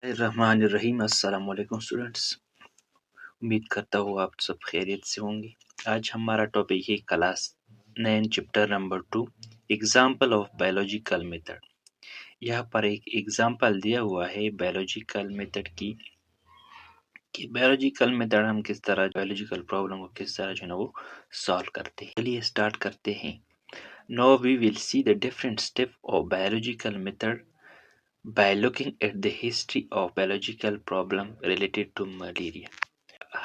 الرحمن الرحیم۔ السلام علیکم اسٹوڈنٹس، امید کرتا ہوں آپ سب خیریت سے ہوں گے۔ آج ہمارا ٹاپک ہے class 9 chapter number 2 example of biological method. یہاں پر ایک ایگزامپل دیا ہوا ہے بایولوجیکل میتھڈ کی کہ بایولوجیکل میتھڈ ہم کس طرح بایولوجیکل پرابلم کو کس طرح جو ہے نا وہ سالو کرتے ہیں۔ چلیے اسٹارٹ کرتے ہیں۔ Now we will see the different steps of biological method by looking at the history of biological problem related to malaria۔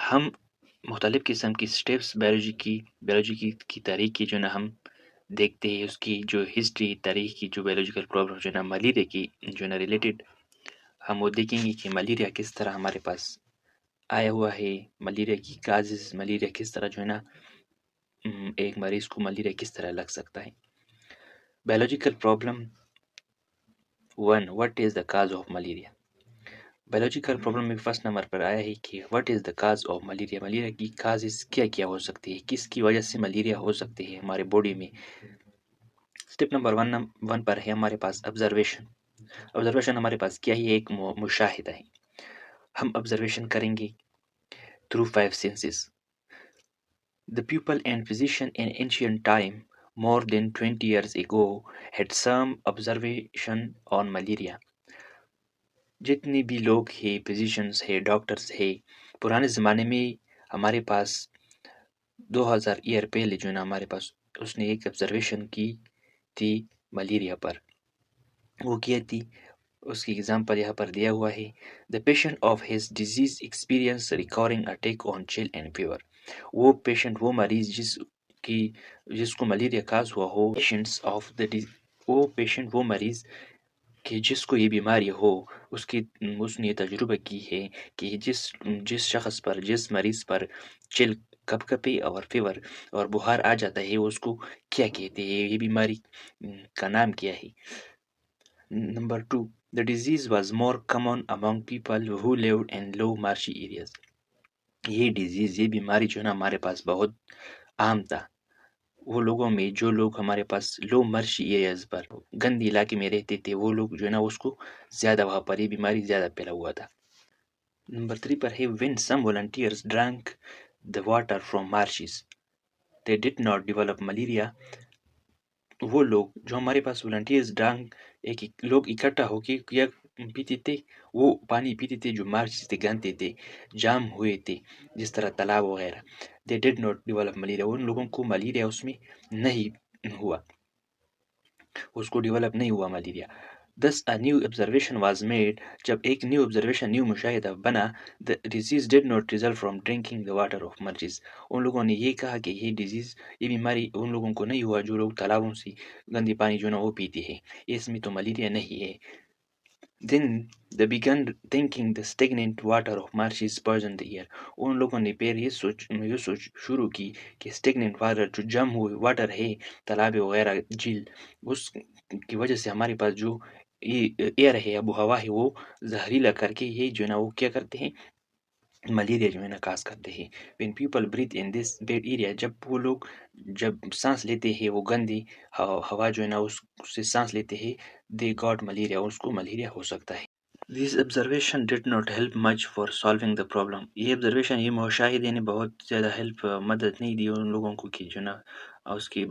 ہم مختلف قسم کی سٹیپس بیولوجی کی تاریخ کی جو نا ہم دیکھتے ہیں، اس کی جو ہسٹری تاریخ کی جو بایولوجیکل پرابلم جو نا ملیریا کی جو نا ریلیٹڈ ہم وہ دیکھیں گے کہ ملیریا کس طرح ہمارے پاس آیا ہوا ہے، ملیریا کی کازز، ملیریا کس طرح جو ہے نا ایک مریض کو ملیریا کس طرح لگ سکتا ہے۔ Biological problem 1، what is the cause of malaria۔ Biological problem میں فرسٹ نمبر پر آیا ہے کہ what is the cause of malaria۔ Malaria کی کازز کیا کیا ہو سکتی ہے، کس کی وجہ سے ملیریا ہو سکتی ہے ہمارے باڈی میں۔ اسٹیپ نمبر 1 پر ہے ہمارے پاس آبزرویشن ہمارے پاس کیا ہے، ایک مشاہدہ ہے۔ ہم آبزرویشن کریں گے through 5 senses۔ The people and physician in ancient time more than 20 years ago had some observation on malaria۔ جتنے بھی لوگ ہیں، فزیشنز ہے، ڈاکٹرز ہے، پرانے زمانے میں ہمارے پاس 2000 ایئر پہلے جو ہے نا ہمارے پاس اس نے ایک آبزرویشن کی تھی ملیریا پر۔ وہ کیا تھی، اس کی ایگزامپل یہاں پر دیا ہوا ہے۔ The patient of his disease experienced recurring attack on chill and fever۔ وہ پیشنٹ، وہ مریض جس کو ملیریا کاز ہوا ہو، وہ پیشنٹ، وہ مریض کہ جس کو یہ بیماری ہو، اس نے تجربہ کی ہے کہ جس شخص پر، جس مریض پر چل، کپ کپی اور فیور اور بخار آ جاتا ہے، اس کو کیا کہتے ہیں، یہ بیماری کا نام کیا ہے۔ Number 2، the disease was more common among people who lived in low marshy areas۔ یہ بیماری جو ہے نا ہمارے پاس بہت عام تھا وہ لوگوں میں جو لوگ ہمارے پاس لو مرشی ایریاز پر، گندی علاقے میں رہتے تھے، وہ لوگ جو ہے نا اس کو زیادہ وہاں پر یہ بیماری زیادہ پھیلا ہوا تھا۔ نمبر 3 پر ہے when some volunteers drank the water from marshes they did not develop malaria۔ وہ لوگ جو ہمارے پاس volunteers لوگ اکٹھا ہو کے پیتے تھے، وہ پانی پیتے تھے جو مارچ سے گندے تھے، جام ہوئے تھے، جس طرح تالاب وغیرہ۔ they did not develop malaria، ان لوگوں کو ملیریا اس میں نہیں ہوا، اس کو ڈیولپ نہیں ہوا malaria. thus a new observation was made، جب ایک نیو مشاہدہ بنا، the disease did not result from drinking the water of marshes۔ ان لوگوں نے یہ کہا کہ یہ بیماری ان لوگوں کو نہیں ہوا جو لوگ تالابوں سے گندی پانی جو نا وہ پیتے ہیں، اس میں تو ملیریا نہیں ہے۔ then they began thinking the stagnant water of marshes poisoned the air۔ ان لوگوں نے پھر یہ سوچ شروع کی کہ stagnant water جو جم ہوئے واٹر ہے، تالاب وغیرہ، جھیل، اس کی وجہ سے ہمارے پاس جو ایئر ہے، آب و ہوا ہے، وہ زہریلا کر کے یہ جو ہے نا وہ کیا کرتے ہیں، ملیریا جو ہے نا کاز کرتے ہیں۔ when people breathe in this bad area، جب سانس لیتے ہیں وہ گندی ہوا جو ہے نا اس سے سانس لیتے ہیں، they got malaria، اس کو ملیریا ہو سکتا ہے۔ This observation did not help much for solving the problem۔ یہ مشاہدے نے بہت زیادہ مدد نہیں دی ان لوگوں کو کہ جو نا اس کی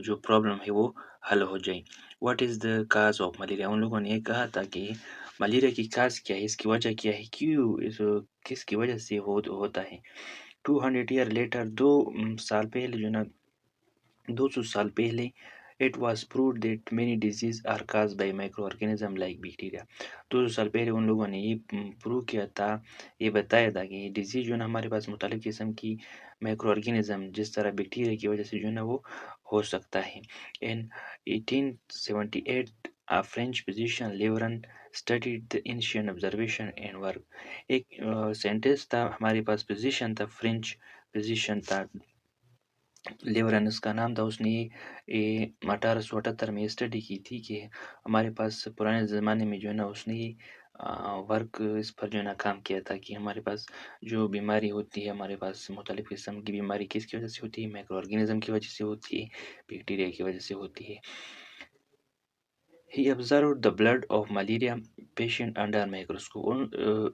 جو پرابلم ہے وہ حل ہو جائے۔ What is the cause of malaria؟ ان لوگوں نے یہ کہا تھا کہ ملیریا کی کاز کیا ہے، اس کی وجہ کیا ہے، کس کی وجہ سے ہوتا ہے۔ 200 year later، 200 سال پہلے it was proved that many diseases are caused by microorganisms like bacteria۔ 200 سال پہلے ان لوگوں نے یہ پروو کیا تھا، یہ بتایا تھا کہ یہ ڈیزیز جو ہے نا ہمارے پاس مختلف قسم کی مائکرو آرگینزم جس طرح بیکٹیریا کی وجہ سے جو ہے نا وہ ہو سکتا ہے۔ in 1878 a French physician Leeuwen studied the ancient observation and work۔ ایک سائنٹسٹ تھا ہمارے پاس، فزیشین تھا، فرینچ فزیشین تھا، لیورن اس کا نام تھا۔ اس نے 1878 میں اسٹڈی کی تھی کہ ہمارے پاس پرانے زمانے میں جو ہے نا اس نے ورک اس پر جو ہے نا کام کیا تھا کہ ہمارے پاس جو بیماری ہوتی ہے، ہمارے پاس مختلف قسم کی بیماری کس کی وجہ سے ہوتی ہے، مائکرو آرگینزم کی وجہ سے ہوتی ہے، بیکٹیریا کی وجہ سے ہوتی ہے۔ He observed the blood of malaria patient under microscope.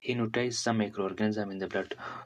He noticed some microorganism in the blood.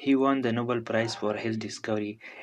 He won the Nobel Prize for his discovery.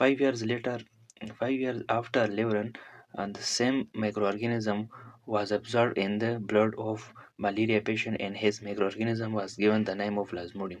5 years later, 5 years after Leeuwen, and the same microorganism was observed in the blood of malaria patient and his microorganism was given the name of Plasmodium.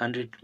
100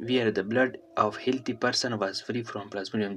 Where the blood of healthy person was free from plasmodium.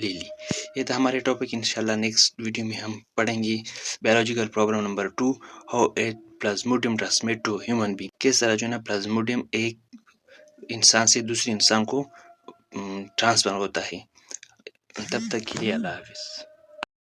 لے لی. یہ تھا ہمارے topic. انشاءاللہ next video میں ہم پڑھیں گے biological problem number 2، how a plasmodium transmit to human being. کس طرح جو ہے نا پلازموڈیم ایک انسان سے دوسرے انسان کو ٹرانسفر ہوتا ہے. تب تک کے لیے اللہ حافظ.